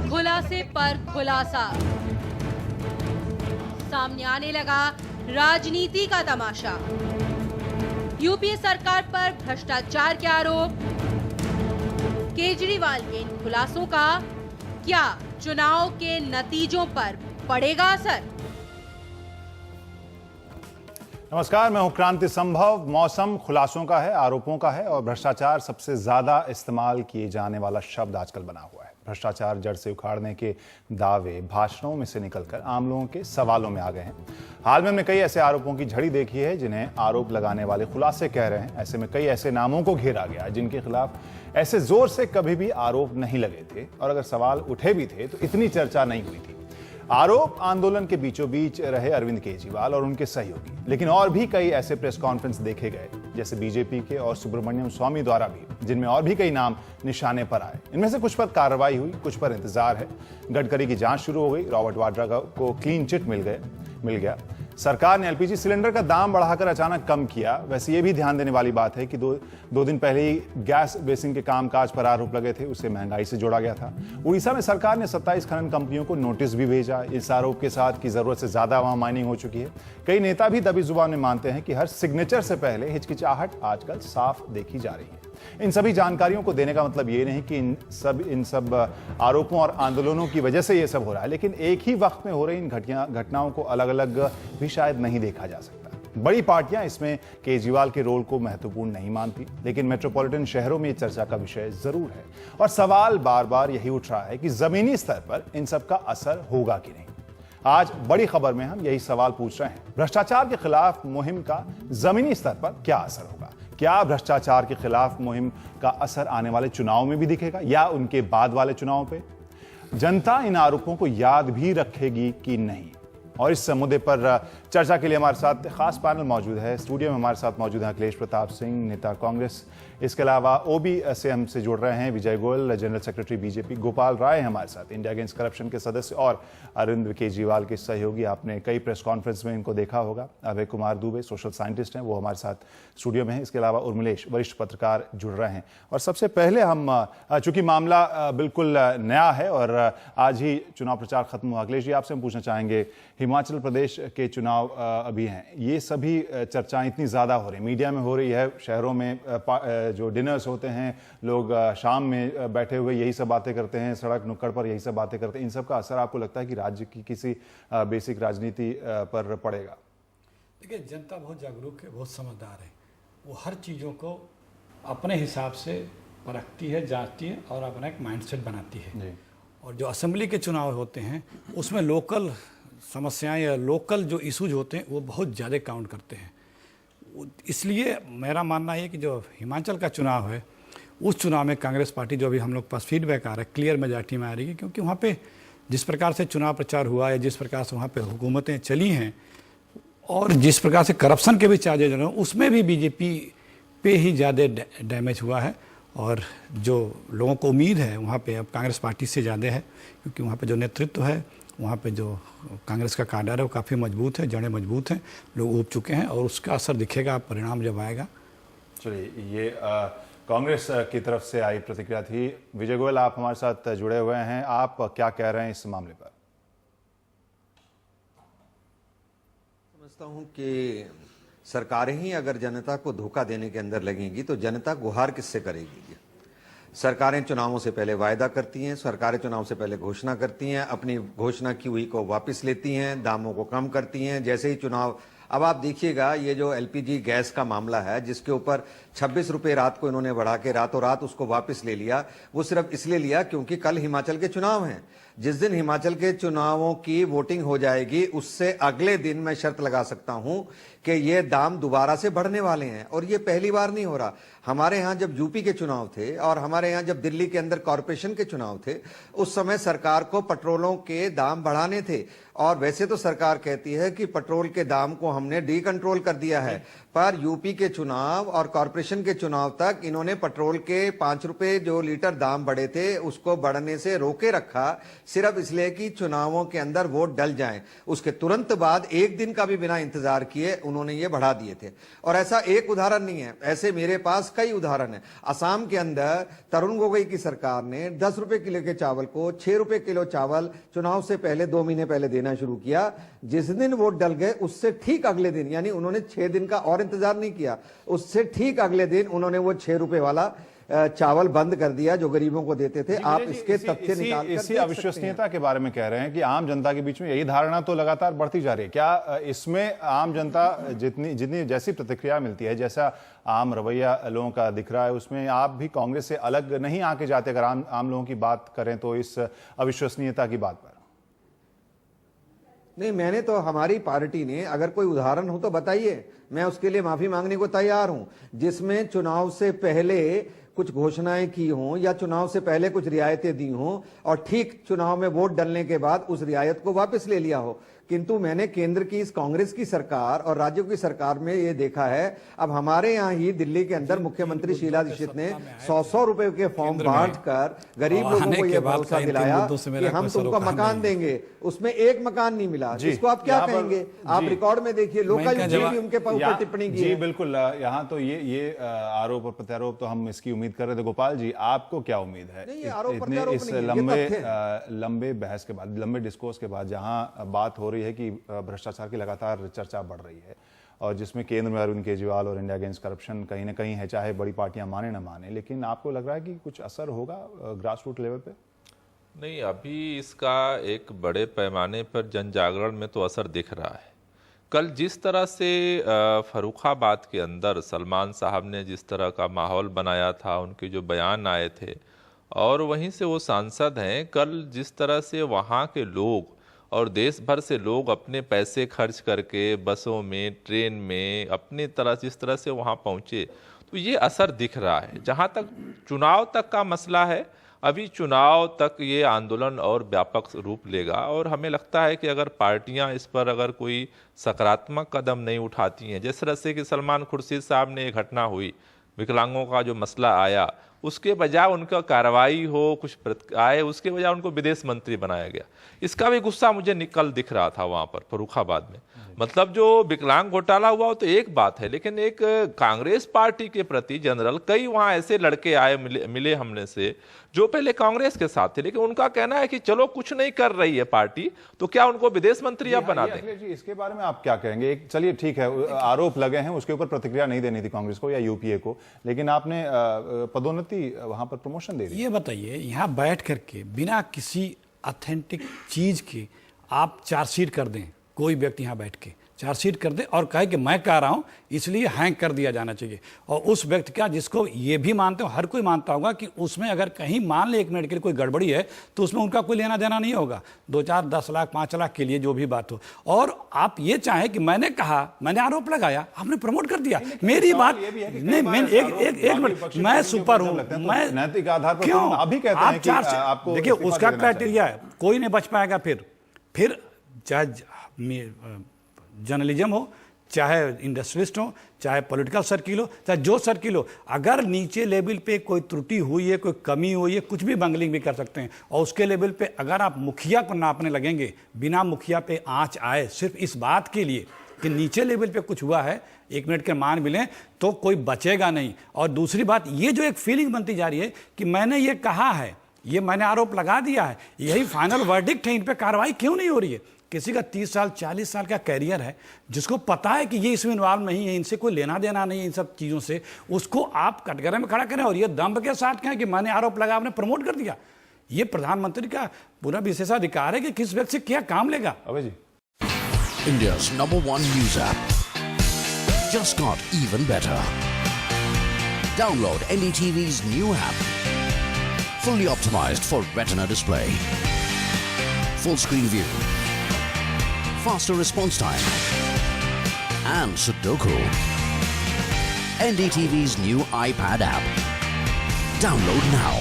खुलासे पर खुलासा, सामने आने लगा राजनीति का तमाशा। यूपीए सरकार पर भ्रष्टाचार के आरोप, केजरीवाल के इन खुलासों का क्या चुनाव के नतीजों पर पड़ेगा असर? नमस्कार, मैं हूं क्रांति संभव। मौसम खुलासों का है, आरोपों का है और भ्रष्टाचार सबसे ज्यादा इस्तेमाल किए जाने वाला शब्द आजकल बना हुआ है। भ्रष्टाचार जड़ से उखाड़ने के दावे भाषणों में से निकलकर आम लोगों के सवालों में आ गए हैं। हाल में हमने कई ऐसे आरोपों की झड़ी देखी है जिन्हें आरोप लगाने वाले खुलासे कह रहे हैं। ऐसे में कई ऐसे नामों को घेरा गया जिनके खिलाफ ऐसे जोर से कभी भी आरोप नहीं लगे थे और अगर सवाल उठे भी थे तो इतनी चर्चा नहीं हुई थी। आरोप आंदोलन के बीचों बीच रहे अरविंद केजरीवाल और उनके सहयोगी, लेकिन और भी कई ऐसे प्रेस कॉन्फ्रेंस देखे गए जैसे बीजेपी के और सुब्रमण्यम स्वामी द्वारा भी, जिनमें और भी कई नाम निशाने पर आए। इनमें से कुछ पर कार्रवाई हुई, कुछ पर इंतजार है। गडकरी की जांच शुरू हो गई, रॉबर्ट वाड्रा को क्लीन चिट मिल गया। सरकार ने एलपीजी सिलेंडर का दाम बढ़ाकर अचानक कम किया। वैसे ये भी ध्यान देने वाली बात है कि दो दिन पहले ही गैस बेसिन के कामकाज पर आरोप लगे थे, उसे महंगाई से जोड़ा गया था। उड़ीसा में सरकार ने 27 खनन कंपनियों को नोटिस भी भेजा इस आरोप के साथ कि जरूरत से ज्यादा वहां माइनिंग हो चुकी है। कई नेता भी दबी जुबान में मानते हैं कि हर सिग्नेचर से पहले हिचकिचाहट आजकल साफ देखी जा रही है। इन सभी जानकारियों को देने का मतलब ये नहीं कि इन सब आरोपों और आंदोलनों की वजह से ये सब हो रहा है, लेकिन एक ही वक्त में हो रही इन घटनाओं को अलग अलग भी शायद नहीं देखा जा सकता। बड़ी पार्टियां इसमें केजरीवाल के रोल को महत्वपूर्ण नहीं मानती, लेकिन मेट्रोपॉलिटन शहरों में चर्चा का विषय जरूर है और सवाल बार बार यही उठ रहा है कि जमीनी स्तर पर इन सब का असर होगा कि नहीं। आज बड़ी खबर में हम यही सवाल पूछ रहे हैं, भ्रष्टाचार के खिलाफ मुहिम का जमीनी स्तर पर क्या असर होगा? क्या भ्रष्टाचार के खिलाफ मुहिम का असर आने वाले चुनाव में भी दिखेगा या उनके बाद वाले चुनाव पे? जनता इन आरोपों को याद भी रखेगी कि नहीं? और इस मुद्दे पर चर्चा के लिए हमारे साथ खास पैनल मौजूद है। स्टूडियो में हमारे साथ मौजूद हैं अखिलेश प्रताप सिंह, नेता कांग्रेस। इसके अलावा ओबी से हमसे जुड़ रहे हैं Vijay Goyal, general secretary BJP. Gopal Rai हमारे साथ, इंडिया अगेंस्ट करप्शन के सदस्य और अरविंद केजरीवाल के सहयोगी। आपने कई प्रेस कॉन्फ्रेंस में इनको देखा होगा। अभय कुमार दुबे सोशल साइंटिस्ट हैं, वो हमारे साथ स्टूडियो में हैं। इसके अलावा उर्मिलेश, वरिष्ठ पत्रकार, जुड़ रहे हैं। और सबसे पहले हम, चूंकि मामला बिल्कुल नया है और आज ही चुनाव प्रचार खत्म हुआ, अखिलेश जी आपसे हम पूछना चाहेंगे, हिमाचल प्रदेश के चुनाव अभी हैं, ये सभी चर्चाएं इतनी ज़्यादा हो रही, मीडिया में हो रही है, शहरों में जो डिनर्स होते हैं, लोग शाम में बैठे हुए यही सब बातें करते हैं, सड़क नुक्कड़ पर यही सब बातें करते हैं। इन सब का असर आपको लगता है कि राज्य की किसी बेसिक राजनीति पर पड़ेगा? देखिए, जनता बहुत जागरूक है, बहुत समझदार है। वो हर चीज़ों को अपने हिसाब से परखती है, जांचती है और अपना एक माइंडसेट बनाती है जी। और जो असेंबली के चुनाव होते हैं उसमें लोकल समस्याएं या लोकल जो इशूज होते हैं वो बहुत ज़्यादा काउंट करते हैं। इसलिए मेरा मानना है कि जो हिमाचल का चुनाव है, उस चुनाव में कांग्रेस पार्टी, जो अभी हम लोग पास फीडबैक आ रहा है, क्लियर मेजॉरिटी में आ रही है, क्योंकि वहाँ पे जिस प्रकार से चुनाव प्रचार हुआ है, जिस प्रकार से वहाँ पे हुकूमतें चली हैं और जिस प्रकार से करप्शन के भी चार्जेज रहे, उसमें भी बीजेपी पे ही ज़्यादा डैमेज हुआ है। और जो लोगों को उम्मीद है वहाँ पे अब कांग्रेस पार्टी से ज़्यादा है, क्योंकि वहाँ पे जो नेतृत्व है, वहाँ पे जो कांग्रेस का काडर है वो काफ़ी मजबूत है, जड़ें मजबूत हैं, लोग उब चुके हैं और उसका असर दिखेगा परिणाम जब आएगा। चलिए, ये कांग्रेस की तरफ से आई प्रतिक्रिया थी। विजय गोयल, आप हमारे साथ जुड़े हुए हैं, आप क्या कह रहे हैं इस मामले पर? समझता हूँ कि सरकारें ही अगर जनता को धोखा देने के अंदर लगेंगी तो जनता गुहार किससे करेगी? सरकारें चुनावों से पहले वायदा करती हैं, सरकारें चुनाव से पहले घोषणा करती हैं, अपनी घोषणा की हुई को वापस लेती हैं, दामों को कम करती हैं। जैसे ही चुनाव, अब आप देखिएगा ये जो एलपीजी गैस का मामला है, जिसके ऊपर 26 रुपए रात को इन्होंने बढ़ा के रातों रात उसको वापस ले लिया, वो सिर्फ इसलिए लिया क्योंकि कल हिमाचल के चुनाव हैं। जिस दिन हिमाचल के चुनावों की वोटिंग हो जाएगी उससे अगले दिन मैं शर्त लगा सकता हूं कि ये दाम दोबारा से बढ़ने वाले हैं। और ये पहली बार नहीं हो रहा। हमारे यहाँ जब यूपी के चुनाव थे और हमारे यहाँ जब दिल्ली के अंदर कॉरपोरेशन के चुनाव थे, उस समय सरकार को पेट्रोलों के दाम बढ़ाने थे। और वैसे तो सरकार कहती है कि पेट्रोल के दाम को हमने डी कंट्रोल कर दिया है, पर यूपी के चुनाव और कॉरपोरेशन के चुनाव तक इन्होंने पेट्रोल के 5 रुपए जो लीटर दाम बढ़े थे उसको बढ़ने से रोके रखा, सिर्फ इसलिए कि चुनावों के अंदर वोट डल जाएं। उसके तुरंत बाद एक दिन का भी बिना इंतजार किए उन्होंने ये बढ़ा दिए थे। और ऐसा एक उदाहरण नहीं है, ऐसे मेरे पास कई उदाहरण है। असम के अंदर तरुण गोगोई की सरकार ने 10 रुपए किलो के चावल को 6 रुपए किलो चावल चुनाव से पहले 2 महीने पहले देना शुरू किया। जिस दिन वोट डल गए उससे ठीक अगले दिन, यानी उन्होंने 6 दिन का और इंतजार नहीं किया, उससे ठीक अगले दिन उन्होंने वो 6 रुपए वाला चावल बंद कर दिया जो गरीबों को देते थे। आप इसके तथ्य निकाल कर इसी अविश्वसनीयता के बारे में कह रहे हैं कि आम जनता के बीच में यही धारणा तो लगातार बढ़ती जा रही है। क्या इसमें आम जनता जितनी जैसी प्रतिक्रिया मिलती है, जैसा आम रवैया लोगों का दिख रहा है, उसमें आप भी कांग्रेस से अलग नहीं आके जाते अगर आम लोगों की बात करें तो इस अविश्वसनीयता की बात पर? नहीं, मैंने तो हमारी पार्टी ने, अगर कोई उदाहरण हो तो बताइए, मैं उसके लिए माफी मांगने को तैयार हूं, जिसमें चुनाव से पहले कुछ घोषणाएं की हों या चुनाव से पहले कुछ रियायतें दी हों और ठीक चुनाव में वोट डलने के बाद उस रियायत को वापस ले लिया हो। किंतु मैंने केंद्र की इस कांग्रेस की सरकार और राज्यों की सरकार में ये देखा है। अब हमारे यहाँ ही दिल्ली के अंदर मुख्यमंत्री शीला दीक्षित ने 100 रुपए के फॉर्म बांटकर गरीब लोगों को यह भरोसा दिलाया कि हम तुमको मकान देंगे। उसमें एक मकान नहीं मिला, जिसको आप क्या कहेंगे? आप रिकॉर्ड में देखिए, लोकायुक्त भी उनके ऊपर टिप्पणी की। जी बिल्कुल, यहाँ तो ये आरोप और प्रत्यारोप तो हम इसकी उम्मीद कर रहे थे। गोपाल जी, आपको क्या उम्मीद है इस लंबे बहस के बाद, लंबे डिस्कोर्स के बाद, जहां बात हो रही है कि भ्रष्टाचार की लगातार चर्चा बढ़ रही है और जिसमें केंद्र में अरविंद केजरीवाल और इंडिया अगेंस्ट करप्शन कहीं ना कहीं है, चाहे बड़ी पार्टियां माने ना माने, लेकिन आपको लग रहा है कि कुछ असर होगा ग्रास रूट लेवल पे? नहीं, अभी इसका एक बड़े पैमाने पर जन जागरण में तो असर दिख रहा है। कल जिस तरह से फर्रुखाबाद के अंदर सलमान साहब ने जिस तरह का माहौल बनाया था, उनके जो बयान आए थे, और वहीं से वो सांसद हैं, कल जिस तरह से वहाँ के लोग और देश भर से लोग अपने पैसे खर्च करके बसों में, ट्रेन में, अपनी तरह जिस तरह से वहाँ पहुँचे, तो ये असर दिख रहा है। जहाँ तक चुनाव तक का मसला है, अभी चुनाव तक ये आंदोलन और व्यापक रूप लेगा और हमें लगता है कि अगर पार्टियां इस पर अगर कोई सकारात्मक कदम नहीं उठाती हैं, जिस तरह से कि सलमान खुर्शीद साहब ने ये घटना हुई, विकलांगों का जो मसला आया, उसके बजाय उनका कार्रवाई हो, कुछ आए, उसके बजाय उनको विदेश मंत्री बनाया गया। इसका भी गुस्सा मुझे कल दिख रहा था वहाँ पर फर्रुखाबाद में। मतलब जो विकलांग घोटाला हुआ तो एक बात है, लेकिन एक कांग्रेस पार्टी के प्रति जनरल कई वहाँ ऐसे लड़के आए मिले हमने से जो पहले कांग्रेस के साथ थे, लेकिन उनका कहना है कि चलो कुछ नहीं कर रही है पार्टी, तो क्या उनको विदेश मंत्री अब बना दें? जी, इसके बारे में आप क्या कहेंगे? चलिए ठीक है, आरोप लगे हैं, उसके ऊपर प्रतिक्रिया नहीं देनी थी कांग्रेस को या यूपीए को, लेकिन आपने पदोन्नति वहां पर प्रमोशन दे दी। ये बताइए, यहाँ बैठ करके बिना किसी ऑथेंटिक चीज के आप चार्जशीट कर दें, कोई व्यक्ति यहाँ बैठ के चार्जशीट कर दे और कहे कि मैं कह रहा हूं इसलिए हैंग कर दिया जाना चाहिए, और उस व्यक्ति का, जिसको ये भी मानते हो, हर कोई मानता होगा कि उसमें अगर कहीं मान ले 1 मिनट के लिए कोई गड़बड़ी है तो उसमें उनका कोई लेना देना नहीं होगा, 2, 4, 10 लाख 5 लाख के लिए जो भी बात हो। और आप ये चाहें कि मैंने कहा, मैंने आरोप लगाया, आपने प्रमोट कर दिया, मेरी बात नहीं, मैं एक मिनट, मैं सुपर हूं, मैं नैतिक आधार पर क्यों अभी कहते हैं कि आपको देखिए उसका क्राइटेरिया है, कोई नहीं बच पाएगा। फिर चाहे जर्नलिज्म हो, चाहे इंडस्ट्रियलिस्ट हो, चाहे पॉलिटिकल सर्किल हो, चाहे जो सर्किल हो, अगर नीचे लेवल पे कोई त्रुटि हुई है, कोई कमी हुई है, कुछ भी बंगलिंग भी कर सकते हैं। और उसके लेवल पे अगर आप मुखिया को नापने लगेंगे, बिना मुखिया पे आंच आए, सिर्फ इस बात के लिए कि नीचे लेवल पे कुछ हुआ है, 1 मिनट के मान मिले, तो कोई बचेगा नहीं। और दूसरी बात, ये जो एक फीलिंग बनती जा रही है कि मैंने ये कहा है, ये मैंने आरोप लगा दिया है, यही फाइनल वर्डिक्ट है, इन पर कार्रवाई क्यों नहीं हो रही है? किसी का 30 साल 40 साल का कैरियर है, जिसको पता है कि ये इसमें इन्वॉल्व नहीं है, इनसे कोई लेना देना नहीं है इन सब चीज़ों से, उसको आप कटघरे में खड़ा करें और ये दम्भ के साथ कहें कि मैंने आरोप लगा, आपने प्रमोट कर दिया। ये प्रधानमंत्री का पूरा विशेषाधिकार है कि किस व्यक्ति से क्या काम लेगा। अबे जी, India's #1 news app just got even better. Download NDTV's new app, fully optimized for Retina display, full screen view, faster response time, and Sudoku. NDTV's new iPad app. Download now.